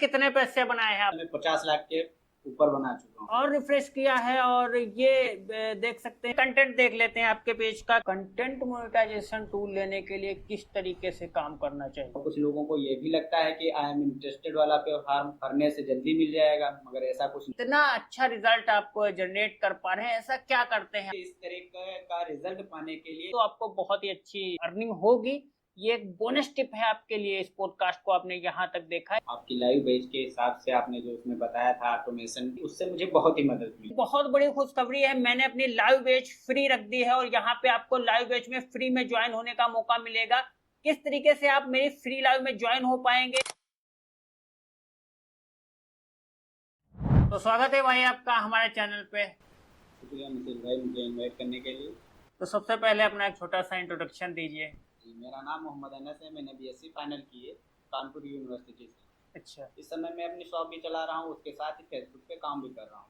कितने पैसे बनाए हैं मैं 50 लाख के ऊपर बना चुका हूँ। और रिफ्रेश किया है और ये देख सकते हैं। कंटेंट देख लेते हैं आपके पेज का। कंटेंट मोनेटाइजेशन टूल लेने के लिए किस तरीके से काम करना चाहिए? और कुछ लोगों को ये भी लगता है कि आई एम इंटरेस्टेड वाला पे फॉर्म भरने से जल्दी मिल जाएगा, मगर ऐसा कुछ नहीं। इतना अच्छा रिजल्ट आप जनरेट कर पा रहे हैं, ऐसा क्या करते हैं? इस तरीके का रिजल्ट पाने के लिए तो आपको बहुत ही अच्छी अर्निंग होगी। ये एक बोनस टिप है आपके लिए। इस पॉडकास्ट को आपने यहाँ तक देखा है। आपकी लाइव बेच के हिसाब से आपने जो उसमें बताया था ऑटोमेशन, उससे मुझे बहुत ही मदद मिली। बहुत बड़ी खुशखबरी है, मैंने अपनी लाइव बैच फ्री रख दी है और यहाँ पे आपको लाइव बैच में फ्री में ज्वाइन होने का मौका मिलेगा। किस तरीके से आप मेरी फ्री लाइव में ज्वाइन हो पाएंगे? तो स्वागत है भाई आपका हमारे चैनल पे। शुक्रिया मिसेज भाई मुझे इन्वाइट करने के लिए। तो सबसे पहले अपना एक छोटा सा इंट्रोडक्शन दीजिए। जी, मेरा नाम मोहम्मद अनस है। मैंने बीएससी फाइनल की है कानपुर यूनिवर्सिटी से। अच्छा, इस समय मैं अपनी शॉप भी चला रहा हूँ, उसके साथ ही फेसबुक पे काम भी कर रहा हूँ।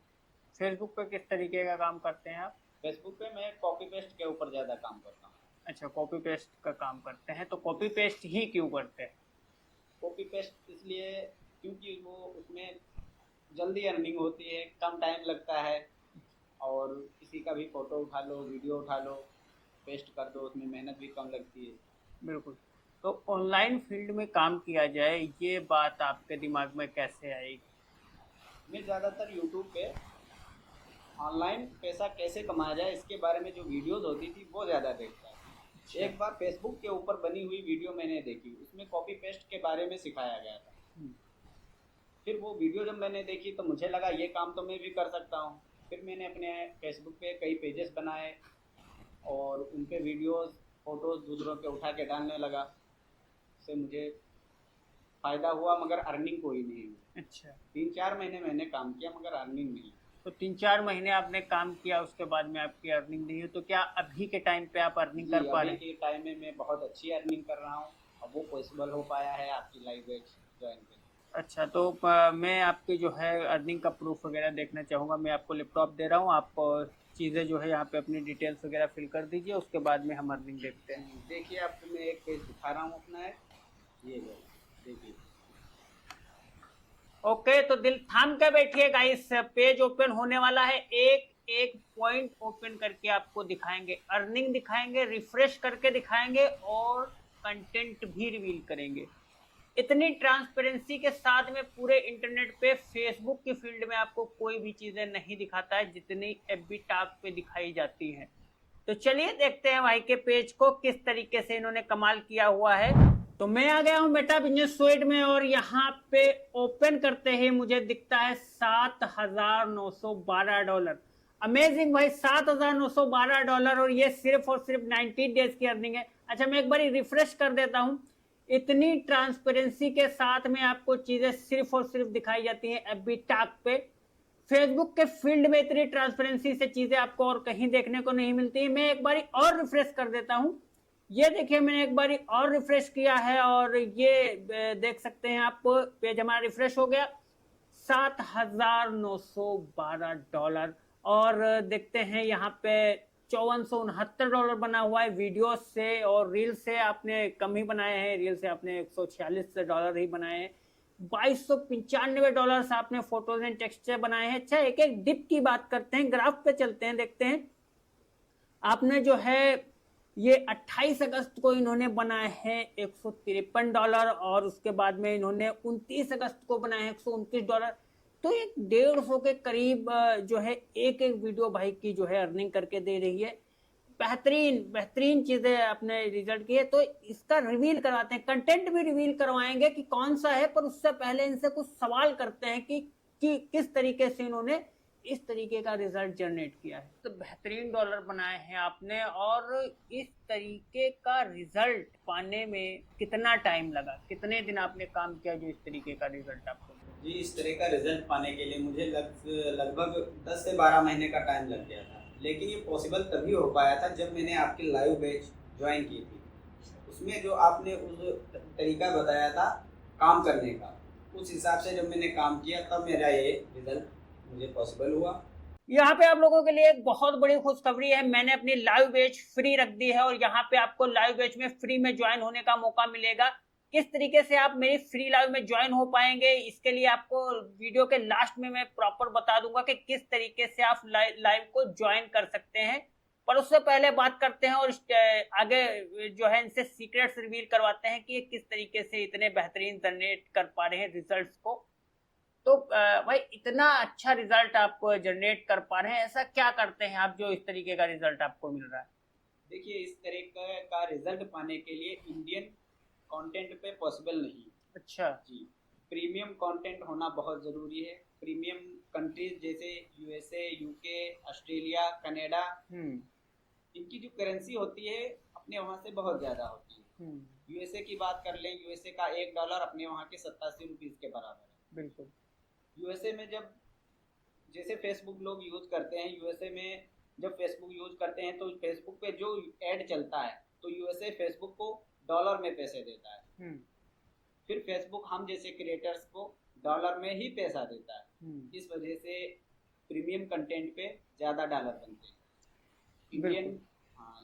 फेसबुक पे किस तरीके का काम करते हैं आप? फेसबुक पे मैं कॉपी पेस्ट के ऊपर ज़्यादा काम करता हूँ। अच्छा, कॉपी पेस्ट का काम करते हैं। तो कॉपी पेस्ट ही क्यों करते हैं? कॉपी पेस्ट इसलिए क्योंकि वो उसमें जल्दी अर्निंग होती है, कम टाइम लगता है, और किसी का भी फ़ोटो उठा लो, वीडियो उठा लो, पेस्ट कर दो, उसमें मेहनत भी कम लगती है। बिल्कुल। तो ऑनलाइन फील्ड में काम किया जाए, ये बात आपके दिमाग में कैसे आई? मैं ज़्यादातर यूट्यूब पे ऑनलाइन पैसा कैसे कमाया जाए इसके बारे में जो वीडियोस होती थी वो ज़्यादा देखता है। एक बार फेसबुक के ऊपर बनी हुई वीडियो मैंने देखी, उसमें कॉपी पेस्ट के बारे में सिखाया गया था। फिर वो वीडियो जब मैंने देखी तो मुझे लगा ये काम तो मैं भी कर सकता हूँ। फिर मैंने अपने फेसबुक पे कई पेजेस बनाए और उन पे वीडियोस फ़ोटोज़ दूसरों के उठा के डालने लगा। इससे मुझे फ़ायदा हुआ, मगर अर्निंग कोई नहीं हुई। अच्छा, 3-4 महीने मैंने काम किया, मगर अर्निंग नहीं। तो 3-4 महीने आपने काम किया, उसके बाद में आपकी अर्निंग नहीं हुई। तो क्या अभी के टाइम पे आप अर्निंग कर जी, पा अभी रहे हैं? के टाइम में मैं बहुत अच्छी अर्निंग कर रहा हूँ और वो पॉसिबल हो पाया है आपकी लाइव बैच ज्वाइन करके। अच्छा, तो मैं आपकी जो है अर्निंग का प्रूफ वगैरह देखना चाहूँगा। मैं आपको लैपटॉप दे रहा हूँ, आप चीज़ें जो है यहाँ पे अपनी डिटेल्स वगैरह फिल कर दीजिए, उसके बाद में हम अर्निंग देखते हैं। देखिए आपको मैं एक पेज दिखा रहा हूँ अपना है, ये लो देखिए। ओके, तो दिल थाम के बैठिए गाइस, पेज ओपन होने वाला है। एक एक पॉइंट ओपन करके आपको दिखाएंगे, अर्निंग दिखाएंगे, रिफ्रेश करके दिखाएंगे और कंटेंट भी रिवील करेंगे। इतनी ट्रांसपेरेंसी के साथ में पूरे इंटरनेट पे फेसबुक की फील्ड में आपको कोई भी चीजें नहीं दिखाता है जितनी एफबी टॉक पे दिखाई जाती हैं। तो चलिए देखते हैं भाई के पेज को किस तरीके से इन्होंने कमाल किया हुआ है। तो मैं आ गया हूं मेटा बिजनेस स्वीट में और यहाँ पे ओपन करते ही मुझे दिखता है $7,912। अमेजिंग भाई, $7,912 और ये सिर्फ और सिर्फ 90 डेज की अर्निंग है। अच्छा, मैं एक बार रिफ्रेश कर देता हूँ। इतनी ट्रांसपेरेंसी के साथ में आपको चीजें सिर्फ और सिर्फ दिखाई जाती हैं एफबी टॉक पे। फेसबुक के फील्ड में इतनी ट्रांसपेरेंसी से चीजें आपको और कहीं देखने को नहीं मिलती। मैं एक बारी और रिफ्रेश कर देता हूं। ये देखिए, मैंने एक बारी और रिफ्रेश किया है और ये देख सकते हैं आप, पेज हमारा रिफ्रेश हो गया। $7,912 और देखते हैं यहाँ पे $5469 बना हुआ है वीडियो से, और रील से आपने कम ही बनाए हैं। रील से आपने $146 ही बनाए हैं। $2295 से आपने फोटोज एंड टेक्स्ट से बनाए हैं। अच्छा, एक एक डिप की बात करते हैं, ग्राफ पे चलते हैं, देखते हैं। आपने जो है ये 28 अगस्त को इन्होंने बनाए हैं $153 और उसके बाद में इन्होंने 29 अगस्त को बनाए हैं $129। तो ये 150 के करीब जो है एक एक वीडियो भाई की जो है अर्निंग करके दे रही है। बेहतरीन बेहतरीन चीजें अपने रिजल्ट की है। तो इसका रिवील करवाते हैं, कंटेंट भी रिवील करवाएंगे कि कौन सा है, पर उससे पहले इनसे कुछ सवाल करते हैं कि किस तरीके से इन्होंने इस तरीके का रिजल्ट जनरेट किया है। तो बेहतरीन डॉलर बनाए हैं आपने, और इस तरीके का रिजल्ट पाने में कितना टाइम लगा, कितने दिन आपने काम किया जो इस तरीके का रिजल्ट आपको? जी, इस तरह का रिजल्ट पाने के लिए मुझे लगभग 10 से 12 महीने का टाइम लग गया था, लेकिन ये पॉसिबल तभी हो पाया था जब मैंने आपकी लाइव बैच ज्वाइन की थी। उसमें जो आपने उस तरीका बताया था काम करने का, उस हिसाब से जब मैंने काम किया तब मेरा ये रिजल्ट मुझे पॉसिबल हुआ। यहाँ पे आप लोगों के लिए एक बहुत बड़ी खुशखबरी है, मैंने अपनी लाइव बैच फ्री रख दी है और यहाँ पे आपको लाइव बैच में फ्री में ज्वाइन होने का मौका मिलेगा। किस तरीके से आप मेरी फ्री लाइव में ज्वाइन हो पाएंगे, इसके लिए आपको वीडियो के लास्ट में मैं प्रॉपर बता दूंगा कि किस तरीके से आप लाइव को ज्वाइन कर सकते हैं। पर उससे पहले बात करते हैं और आगे जो है इनसे सीक्रेट्स रिवील करवाते हैं कि ये किस तरीके से इतने बेहतरीन जनरेट कर पा रहे हैं रिजल्ट्स को। तो भाई इतना अच्छा रिजल्ट आप जनरेट कर पा रहे हैं, ऐसा क्या करते हैं आप जो इस तरीके का रिजल्ट आपको मिल रहा है? देखिए, इस तरीके का रिजल्ट पाने के लिए इंडियन कंटेंट पे पॉसिबल नहीं। अच्छा जी, प्रीमियम कंटेंट होना बहुत ज़रूरी है। प्रीमियम कंट्रीज जैसे यूएसए, यूके, ऑस्ट्रेलिया, कनाडा, इनकी जो करेंसी होती है अपने वहाँ से बहुत ज़्यादा होती है। यूएसए की बात कर लें, यूएसए का $1 अपने वहाँ के 87 रुपीज़ के बराबर है। बिल्कुल। यूएसए में जब जैसे फेसबुक लोग यूज़ करते हैं, यूएसए में जब फेसबुक यूज़ करते हैं तो फेसबुक पे जो ऐड चलता है तो यूएसए फेसबुक को डॉलर में पैसे देता है। फिर फेसबुक हम जैसे क्रिएटर्स को डॉलर में ही पैसा देता है। इस वजह से प्रीमियम कंटेंट पे ज़्यादा डॉलर बनते हैं।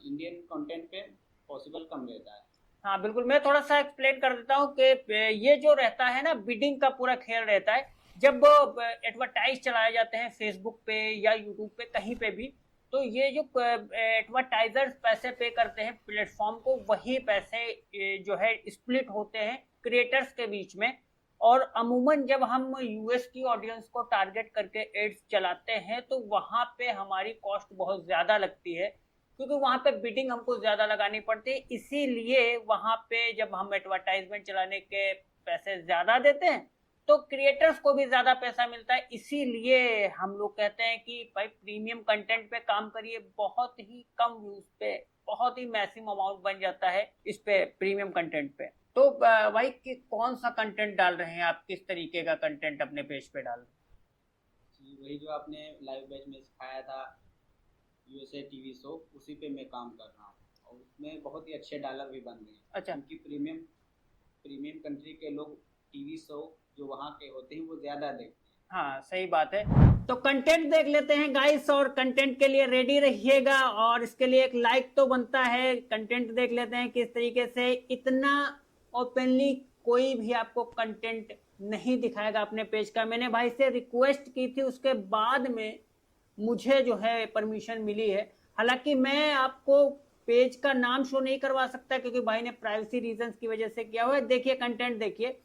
इंडियन कंटेंट पे पॉसिबल कम रहता है। हाँ बिल्कुल, मैं थोड़ा सा एक्सप्लेन कर देता हूँ कि ये जो रहता है ना, बिडिंग का पूरा खेल रहता है। जब एडवर्टाइज चलाए जाते हैं फेसबुक पे या यूट्यूब पे कहीं पे भी, तो ये जो एडवर्टाइजर्स पैसे पे करते हैं प्लेटफॉर्म को, वही पैसे जो है स्प्लिट होते हैं क्रिएटर्स के बीच में। और अमूमन जब हम यूएस की ऑडियंस को टारगेट करके एड्स चलाते हैं तो वहाँ पे हमारी कॉस्ट बहुत ज़्यादा लगती है, क्योंकि वहाँ पे बिडिंग हमको ज़्यादा लगानी पड़ती है। इसीलिए वहाँ पे जब हम एडवर्टाइजमेंट चलाने के पैसे ज़्यादा देते हैं तो क्रिएटर्स को भी ज़्यादा पैसा मिलता है। इसीलिए हम लोग कहते हैं कि भाई प्रीमियम कंटेंट पे काम करिए, बहुत ही कम व्यूज पे बहुत ही मैसिव अमाउंट बन जाता है इस पे प्रीमियम कंटेंट पे। तो भाई कि कौन सा कंटेंट डाल रहे हैं आप, किस तरीके का कंटेंट अपने पेज पे डाल रहे हैं? जी, वही जो आपने लाइव बैच में सिखाया था यूएसए टीवी शो, उसी पे मैं काम कर रहा हूँ और उसमें बहुत ही अच्छे डॉलर भी बन रहे हैं। अच्छा, क्योंकि प्रीमियम कंट्री के लोग टीवी शो जो वहाँ के होते हैं वो ज़्यादा देखते हैं। हाँ सही बात है। तो कंटेंट देख लेते हैं गाइस, और कंटेंट के लिए रेडी रहिएगा, और इसके लिए एक लाइक तो बनता है। कंटेंट देख लेते हैं किस तरीके से। इतना ओपनली कोई भी आपको कंटेंट नहीं दिखाएगा अपने पेज का। मैंने भाई से रिक्वेस्ट की थी, उसके बाद में मुझे जो है परमिशन मिली है। हालांकि मैं आपको पेज का नाम शो नहीं करवा सकता क्योंकि भाई ने प्राइवेसी रीजंस की वजह से किया हुआ है। देखिए कंटेंट देखिए,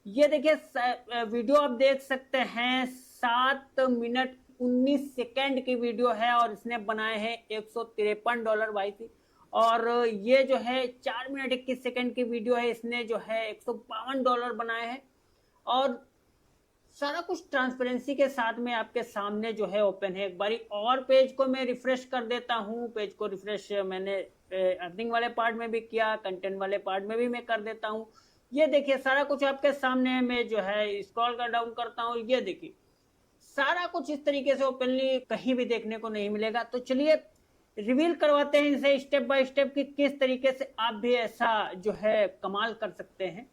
ये देखिए वीडियो आप देख सकते हैं, 7 मिनट 19 सेकेंड की वीडियो है और इसने बनाए हैं $153 भाई थी। और ये जो है 4 मिनट 21 सेकेंड की वीडियो है, इसने जो है $152 बनाए हैं। और सारा कुछ ट्रांसपेरेंसी के साथ में आपके सामने जो है ओपन है। एक बारी और पेज को मैं रिफ्रेश कर देता हूँ। पेज को रिफ्रेश मैंने अर्निंग वाले पार्ट में भी किया, कंटेंट वाले पार्ट में भी मैं कर देता हूँ। ये देखिए सारा कुछ आपके सामने है। मैं जो है स्क्रॉल कर डाउन करता हूँ, ये देखिए सारा कुछ इस तरीके से ओपनली कहीं भी देखने को नहीं मिलेगा। तो चलिए रिवील करवाते हैं इनसे स्टेप बाय स्टेप कि किस तरीके से आप भी ऐसा जो है कमाल कर सकते हैं।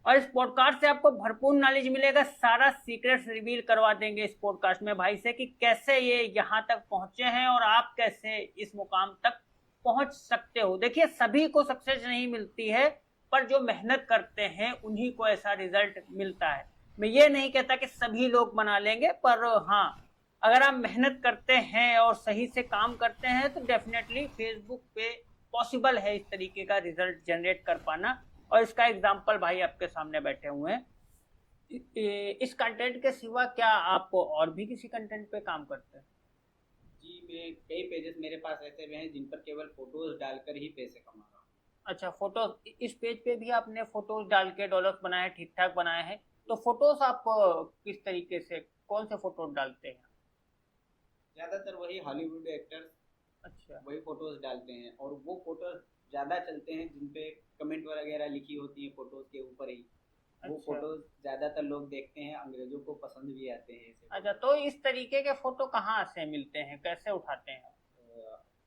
और इस पॉडकास्ट से आपको भरपूर नॉलेज मिलेगा। सारा सीक्रेट्स रिवील करवा देंगे इस पॉडकास्ट में भाई से कि कैसे ये यहाँ तक पहुंचे हैं और आप कैसे इस मुकाम तक पहुंच सकते हो। देखिए सभी को सक्सेस नहीं मिलती है, पर जो मेहनत करते हैं उन्हीं को ऐसा रिजल्ट मिलता है। मैं ये नहीं कहता कि सभी लोग बना लेंगे, पर हाँ अगर आप मेहनत करते हैं और सही से काम करते हैं तो डेफिनेटली फेसबुक पे पॉसिबल है इस तरीके का रिजल्ट जनरेट कर पाना। और इसका एग्जाम्पल भाई आपके सामने बैठे हुए हैं। इस कंटेंट के सिवा क्या आप और भी किसी कंटेंट पे काम करते हैं? जी, मैं कई पेजेस मेरे पास ऐसे भी हैं जिन पर केवल फोटोज डालकर ही पैसे कमा रहा हूँ। अच्छा, फोटोज, इस पेज पे भी आपने फोटोज डाल के डॉलर्स बनाए, ठीक ठाक बनाए हैं। तो फोटोज आप किस तरीके से, कौन से फोटोज डालते हैं? ज़्यादातर वही हॉलीवुड एक्टर्स अच्छा, वही फोटोज डालते हैं और वो फोटोज ज़्यादा चलते हैं जिन पे कमेंट वगैरह लिखी होती है फोटोज के ऊपर ही। वो अच्छा, फोटोज ज़्यादातर लोग देखते हैं, अंग्रेजों को पसंद भी आते हैं ऐसे अच्छा। फोटोज। तो इस तरीके के फोटो कहाँ से मिलते हैं, कैसे उठाते हैं?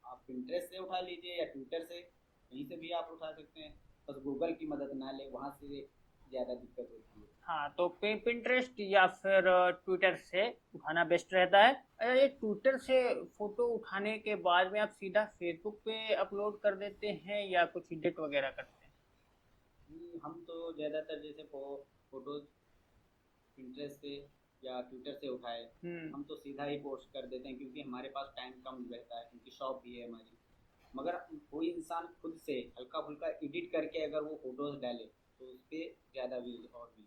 आप पिंटरेस्ट से उठा लीजिए या ट्विटर से, कहीं से भी आप उठा सकते हैं। बस गूगल की मदद ना ले, वहाँ से ज़्यादा दिक्कत होती है। हाँ, तो पिंटरेस्ट या फिर ट्विटर से उठाना बेस्ट रहता है। ये ट्विटर से फोटो उठाने के बाद में आप सीधा फेसबुक पे अपलोड कर देते हैं या कुछ एडिट वगैरह करते हैं? हम तो ज़्यादातर जैसे फोटोज पिंटरेस्ट से या ट्विटर से उठाए, हम तो सीधा ही पोस्ट कर देते हैं क्योंकि हमारे पास टाइम कम रहता है, क्योंकि शॉप भी है हमारी। मगर कोई इंसान खुद से हल्का फुल्का एडिट करके अगर वो फोटोज डाले तो उस पर ज़्यादा व्यूज और भी।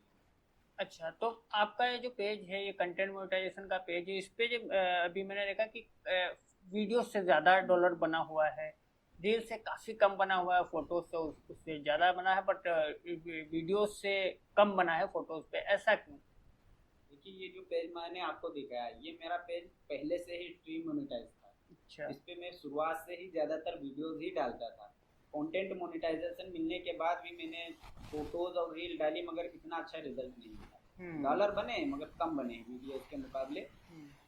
अच्छा, तो आपका ये जो पेज है, ये कंटेंट मोनेटाइजेशन का पेज है, इस पे अभी मैंने देखा कि वीडियो से ज़्यादा डॉलर बना हुआ है, रील से काफ़ी कम बना हुआ है, फोटोज से उससे ज़्यादा बना है, बट वीडियो से कम बना है फोटोज पे, ऐसा क्यों? देखिए, ये जो पेज मैंने आपको दिखाया, ये मेरा पेज पहले से ही ट्री मोनेटाइज था। अच्छा। इस पे मैं शुरुआत से ही ज़्यादातर वीडियोस ही डालता था। कंटेंट मोनेटाइजेशन मिलने के बाद भी मैंने फोटोज और रील डाली, मगर इतना अच्छा रिजल्ट नहीं मिला। डॉलर बने मगर कम बने वीडियोस के मुकाबले,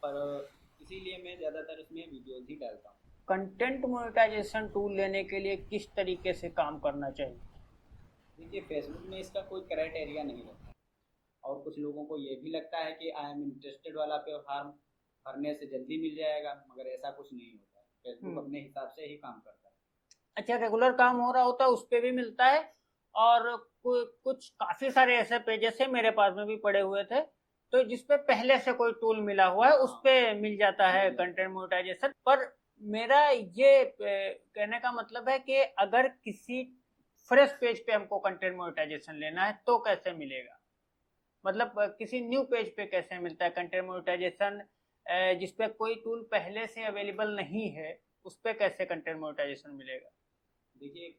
पर इसीलिए मैं ज़्यादातर इसमें वीडियोस ही डालता हूँ। कंटेंट मोनेटाइजेशन टूल लेने के लिए किस तरीके से काम करना चाहिए? देखिए, फेसबुक में इसका कोई क्राइटेरिया नहीं रहता, और कुछ लोगों को ये भी लगता है कि आई एम इंटरेस्टेड वाला पे फॉर्म भरने से जल्दी मिल जाएगा, मगर ऐसा कुछ नहीं होता है। फेसबुक अपने हिसाब से ही काम करता है। अच्छा, रेगुलर काम हो रहा होता है उस पे भी मिलता है, और कुछ काफी सारे ऐसे पेजेस है मेरे पास में भी पड़े हुए थे, तो जिसपे पहले से कोई टूल मिला हुआ है उस पे मिल जाता है कंटेंट मोनेटाइजेशन। पर मेरा ये कहने का मतलब है कि अगर किसी फ्रेश पेज पे हमको कंटेंट मोनेटाइजेशन लेना है तो कैसे मिलेगा? मतलब किसी न्यू पेज पे कैसे मिलता है कंटेंट मोनेटाइजेशन, जिसपे कोई टूल पहले से अवेलेबल नहीं है, उस पे कैसे कंटेंट मोनेटाइजेशन मिलेगा? देखिए,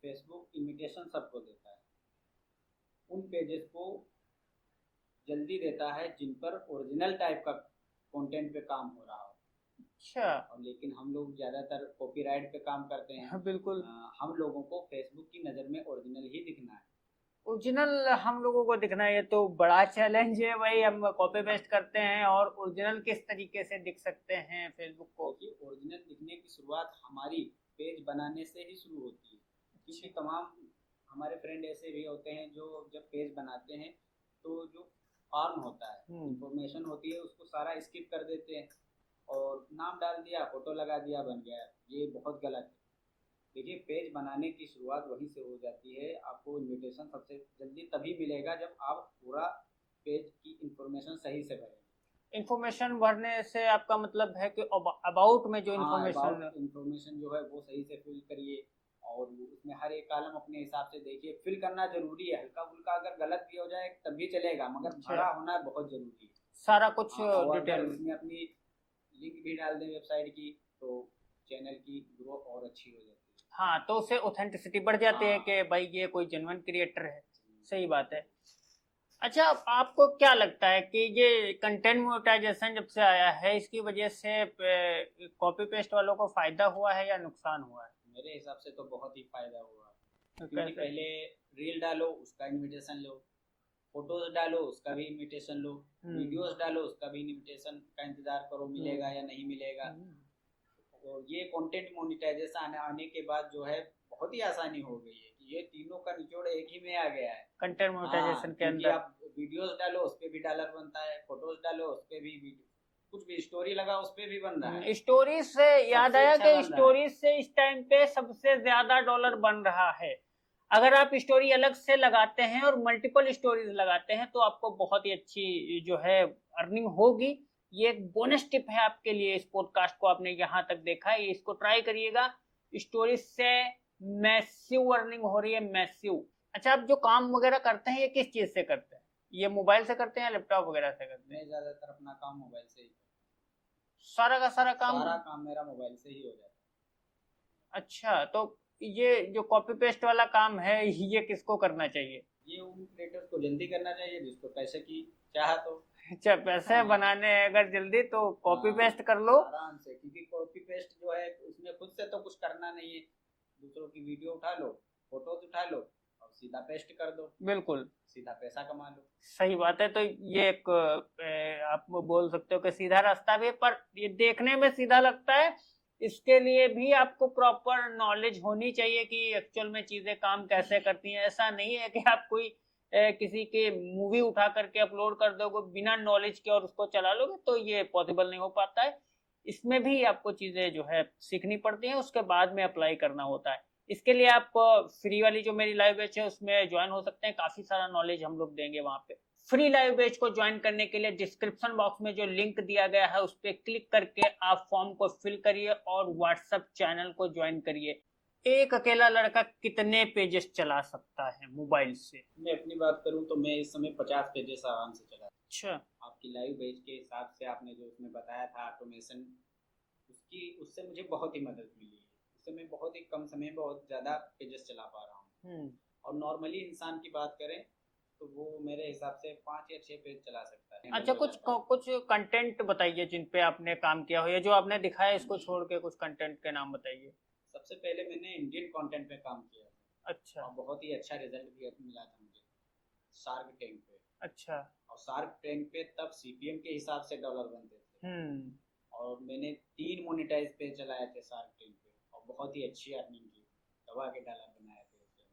फेसबुक इनविटेशन सबको देता है, उन पेजेस को जल्दी देता है जिन पर ओरिजिनल टाइप का कंटेंट पे काम हो रहा हो। अच्छा। और लेकिन हम लोग ज़्यादातर कॉपीराइट पे काम करते हैं। हाँ, बिल्कुल। हम लोगों को फेसबुक की नज़र में ओरिजिनल ही दिखना है। ओरिजिनल हम लोगों को दिखना है, ये तो बड़ा चैलेंज है भाई। हम कॉपी पेस्ट करते हैं और ओरिजिनल किस तरीके से दिख सकते हैं फेसबुक को? देखिए, ओरिजिनल दिखने की शुरुआत हमारी पेज बनाने से ही शुरू होती है, क्योंकि तमाम हमारे फ्रेंड ऐसे भी होते हैं जो जब पेज बनाते हैं तो जो फॉर्म होता है, इंफॉर्मेशन होती है, उसको सारा स्किप कर देते हैं और नाम डाल दिया, फोटो लगा दिया, बन गया। ये बहुत गलत है। देखिए, पेज बनाने की शुरुआत वहीं से हो जाती है। आपको इनविटेशन सबसे जल्दी तभी मिलेगा जब आप पूरा पेज की इंफॉर्मेशन सही से भरेंगे। इंफॉर्मेशन भरने से आपका मतलब है कि अबाउट में जो हाँ, इंफॉर्मेशन? अबाउट इन्फॉर्मेशन जो है वो सही से फिल करिए, और उसमें हर एक कॉलम अपने हिसाब से देखिए। फिल करना जरूरी है, हल्का फुल्का अगर गलत भी हो जाए तब भी चलेगा, मगर भरा होना बहुत जरूरी है। सारा कुछ हाँ, और अगर डिटेल। उसमें अपनी लिंक भी डाल दें वेबसाइट की तो चैनल की ग्रो और अच्छी हो जाती है। हाँ, तो उससे ऑथेंटिसिटी बढ़ जाती है हाँ। कि भाई ये कोई जेन्युइन क्रिएटर है। सही बात है। अच्छा, आपको क्या लगता है कि ये कंटेंट मोनेटाइजेशन जब से आया है, इसकी वजह से कॉपी पेस्ट वालों को फायदा हुआ है या नुकसान हुआ है? मेरे हिसाब से तो बहुत ही फायदा हुआ, तो क्योंकि कैसे? पहले रील डालो उसका इनविटेशन लो, फोटोज डालो उसका भी इनविटेशन लो, वीडियोस डालो उसका भी इनविटेशन का इंतजार करो मिलेगा या नहीं मिलेगा। और ये कंटेंट मोनेटाइजेशन आने के बाद जो है बहुत ही आसानी हो गई है कि ये तीनों का निचोड़ एक ही में आ गया है। कंटेंट मोनेटाइजेशन के क्योंकि अंदर आप वीडियोस डालो उस पर भी डॉलर बनता है, फोटोज डालो उस पर भी, कुछ भी स्टोरी लगा उस पर भी बन रहा है। स्टोरी से याद आया अच्छा कि बन रहा है। स्टोरी से इस टाइम पे सबसे ज्यादा डॉलर बन रहा है। अगर आप स्टोरी अलग से लगाते हैं और मल्टीपल स्टोरीज लगाते हैं तो आपको बहुत ही अच्छी जो है अर्निंग होगी। ये एक बोनस टिप है आपके लिए। इस पॉडकास्ट को आपने यहाँ तक देखा है, इसको ट्राई करिएगा। स्टोरी से मैसिव अर्निंग हो रही है, मैसिव। अच्छा, आप जो काम वगैरह करते हैं ये किस चीज से करते हैं? ये मोबाइल से करते हैं या लैपटॉप वगैरह से करते हैं? मैं ज्यादातर अपना काम मोबाइल से ही, सारा का सारा काम? सारा काम मेरा मोबाइल से ही हो जाता है। अच्छा, तो ये जो कॉपी पेस्ट वाला काम है ये किसको करना चाहिए? ये उन क्रिएटर्स को जल्दी करना चाहिए जिसको पैसे की चाहत हो। अच्छा, पैसे बनाने हैं अगर जल्दी तो कॉपी पेस्ट कर लो आराम से, क्योंकि कॉपी पेस्ट जो है उसमें खुद से तो कुछ करना नहीं है। दूसरों की वीडियो उठा लो, फोटोज उठा लो और सीधा पेस्ट कर दो, बिल्कुल सीधा पैसा कमा लो। सही बात है। तो ये एक आप बोल सकते हो कि सीधा रास्ता भी है, पर ये देखने में सीधा लगता है। इसके लिए भी आपको प्रॉपर नॉलेज होनी चाहिए कि एक्चुअल में चीजें काम कैसे करती हैं। ऐसा नहीं है कि आप कोई किसी के मूवी उठा करके अपलोड कर दोगे बिना नॉलेज के और उसको चला लोगे, तो ये पॉसिबल नहीं हो पाता है। इसमें भी आपको चीजें जो है सीखनी पड़ती हैं, उसके बाद में अप्लाई करना होता है। इसके लिए आप फ्री वाली जो मेरी लाइव बैच है उसमें ज्वाइन हो सकते हैं, काफी सारा नॉलेज हम लोग देंगे वहां पे। फ्री लाइव बैच को ज्वाइन करने के लिए डिस्क्रिप्शन बॉक्स में जो लिंक दिया गया है उस पर क्लिक करके आप फॉर्म को फिल करिए और व्हाट्सएप चैनल को ज्वाइन करिए। एक अकेला लड़का कितने पेजेस चला सकता है मोबाइल से? मैं अपनी बात करूं तो मैं इस समय 50 पेजेस आराम से चला। अच्छा, आपकी लाइव बैच के हिसाब से आपने जो उसमें बताया था ऑटोमेशन, उससे मुझे बहुत ही मदद मिली है। उससे मैं बहुत ही कम समय में बहुत ज़्यादा पेजेस चला पा रहा हूँ। और नॉर्मली इंसान की बात करें तो वो मेरे हिसाब से 5 या 6 पेज चला सकता है। अच्छा, कुछ कंटेंट बताइए जिन पे आपने काम किया हो, या जो आपने दिखाया इसको छोड़ के कुछ कंटेंट के नाम बताइए। सबसे पहले मैंने इंडियन कंटेंट पे काम किया था। अच्छा। और बहुत ही अच्छा रिजल्ट भी मिला था मुझे शार्क टैंक पे। अच्छा। और शार्क टैंक पे तब सीपीएम के हिसाब से डॉलर बनते थे। और मैंने 3 मोनेटाइज पे चलाए थे शार्क टैंक पे और बहुत ही अच्छी अर्निंग की, दबा के डॉलर बनाए थे उससे।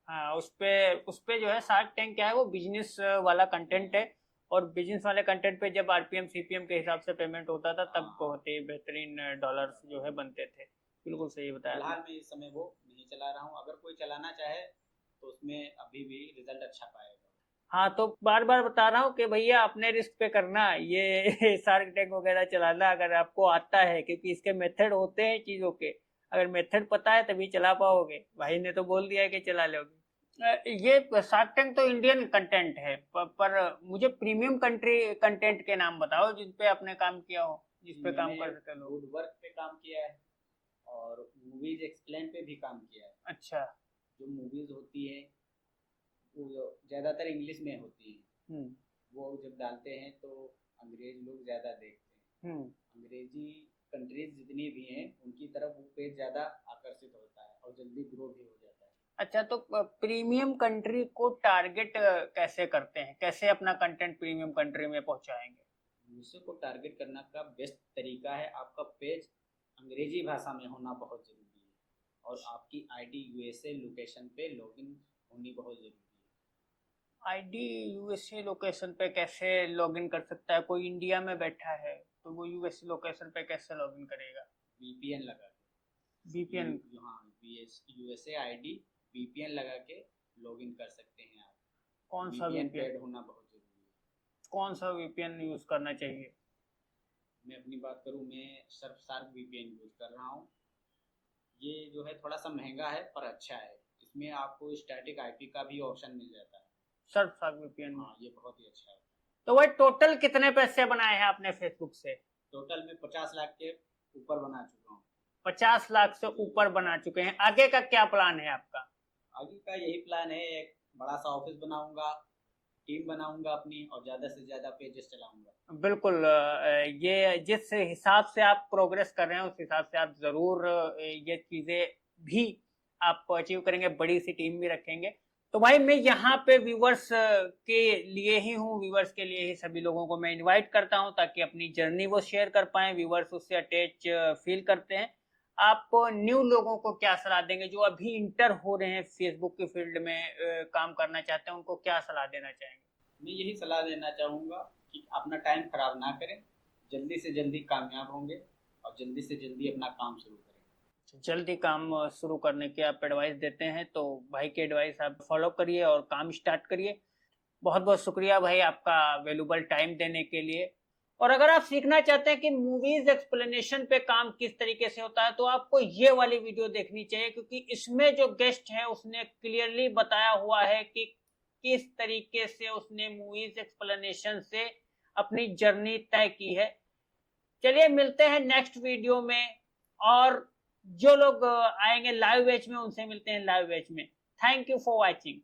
हाँ, उस पे जो है शार्क टैंक क्या है, वो बिजनेस वाला कंटेंट है। और बिजनेस वाले कंटेंट पे जब आरपीएम सीपीएम के हिसाब से पेमेंट होता था तब बहुत ही बेहतरीन डॉलर्स जो है बनते थे। बिल्कुल सही बताया। फिलहाल मैं इस समय वो नहीं चला रहा हूँ। अगर कोई चलाना चाहे तो उसमें अभी भी रिजल्ट अच्छा पाएगा। हाँ, तो बार बार बता रहा हूँ कि भैया अपने रिस्क पे करना ये शार्क टैंक वगैरह चलाना अगर आपको आता है, क्योंकि इसके मेथड होते हैं चीजों के। अगर मेथड पता है तभी चला पाओगे। भाई ने तो बोल दिया है कि चला लोगे। ये शार्क टैंक तो इंडियन कंटेंट है, पर मुझे प्रीमियम कंट्री कंटेंट के नाम बताओ जिन पे आपने काम किया हो, जिस पे काम कर सके लोग। वुड वर्क पे काम किया है और मूवीज एक्सप्लेन पे भी काम किया है। अच्छा। जो मूवीज होती है वो ज्यादातर इंग्लिश में होती है। वो जब डालते हैं तो अंग्रेज लोग ज्यादा देखते हैं। अंग्रेजी कंट्रीज जितनी भी हैं उनकी तरफ वो पेज ज्यादा आकर्षित होता है और जल्दी ग्रो भी हो जाता है। अच्छा, तो प्रीमियम कंट्री को टारगेट कैसे करते हैं, कैसे अपना कंटेंट प्रीमियम कंट्री में पहुंचाएंगे? यूएसए को टारगेट करने का बेस्ट तरीका है आपका पेज अंग्रेजी भाषा में होना बहुत जरूरी है और आपकी आईडी यूएसए लोकेशन पे लॉगिन होनी बहुत जरूरी है। आईडी यूएसए लोकेशन पे कैसे लॉगिन कर सकता है? कोई इंडिया में बैठा है तो वो यूएसए लोकेशन पे कैसे लॉगिन करेगा? वीपीएन लगा के। वीपीएन? हाँ, यूएसए आईडी वीपीएन लगा के लॉगिन कर सकते हैं आप। कौन सा वीपीएन वीपीएन? पेड होना बहुत जरूरी है। कौन सा वीपीएन यूज करना चाहिए? मैं अपनी बात करूँ, मैं शार्क वीपीएन यूज कर रहा हूँ। ये जो है थोड़ा सा महंगा है पर अच्छा है। इसमें आपको स्टैटिक आईपी का भी ऑप्शन मिल जाता है। शार्क वीपीएन में? हाँ, ये बहुत ही अच्छा है। तो भाई टोटल कितने पैसे बनाए हैं आपने फेसबुक से? टोटल में 50 लाख के ऊपर बना चुका हूँ। 50 लाख से ऊपर बना चुके हैं। आगे का क्या प्लान है आपका? आगे का यही प्लान है, एक बड़ा सा ऑफिस बनाऊंगा, टीम बनाऊंगा अपनी और ज्यादा से ज्यादा पेजेस चलाऊंगा। बिल्कुल। ये जिस हिसाब से आप प्रोग्रेस कर रहे हैं उस हिसाब से आप जरूर ये चीजें भी आप अचीव करेंगे, बड़ी सी टीम भी रखेंगे। तो भाई मैं यहाँ पे व्यूवर्स के लिए ही हूँ, व्यूवर्स के लिए ही सभी लोगों को मैं इनवाइट करता हूँ ताकि अपनी जर्नी वो शेयर कर पाए, व्यूवर्स उससे अटैच फील करते हैं। आप न्यू लोगों को क्या सलाह देंगे जो अभी इंटर हो रहे हैं फेसबुक के फील्ड में काम करना चाहते हैं, उनको क्या सलाह देना चाहेंगे? मैं यही सलाह देना चाहूँगा कि अपना टाइम खराब ना करें, जल्दी से जल्दी कामयाब होंगे और जल्दी से जल्दी अपना काम शुरू करें। जल्दी काम शुरू करने की आप एडवाइस देते हैं, तो भाई की एडवाइस आप फॉलो करिए और काम स्टार्ट करिए। बहुत बहुत शुक्रिया भाई आपका वैल्यूबल टाइम देने के लिए। और अगर आप सीखना चाहते हैं कि मूवीज एक्सप्लेनेशन पे काम किस तरीके से होता है तो आपको ये वाली वीडियो देखनी चाहिए, क्योंकि इसमें जो गेस्ट है उसने क्लियरली बताया हुआ है कि किस तरीके से उसने मूवीज एक्सप्लेनेशन से अपनी जर्नी तय की है। चलिए मिलते हैं नेक्स्ट वीडियो में, और जो लोग आएंगे लाइव बैच में उनसे मिलते हैं लाइव बैच में। Thank you for watching.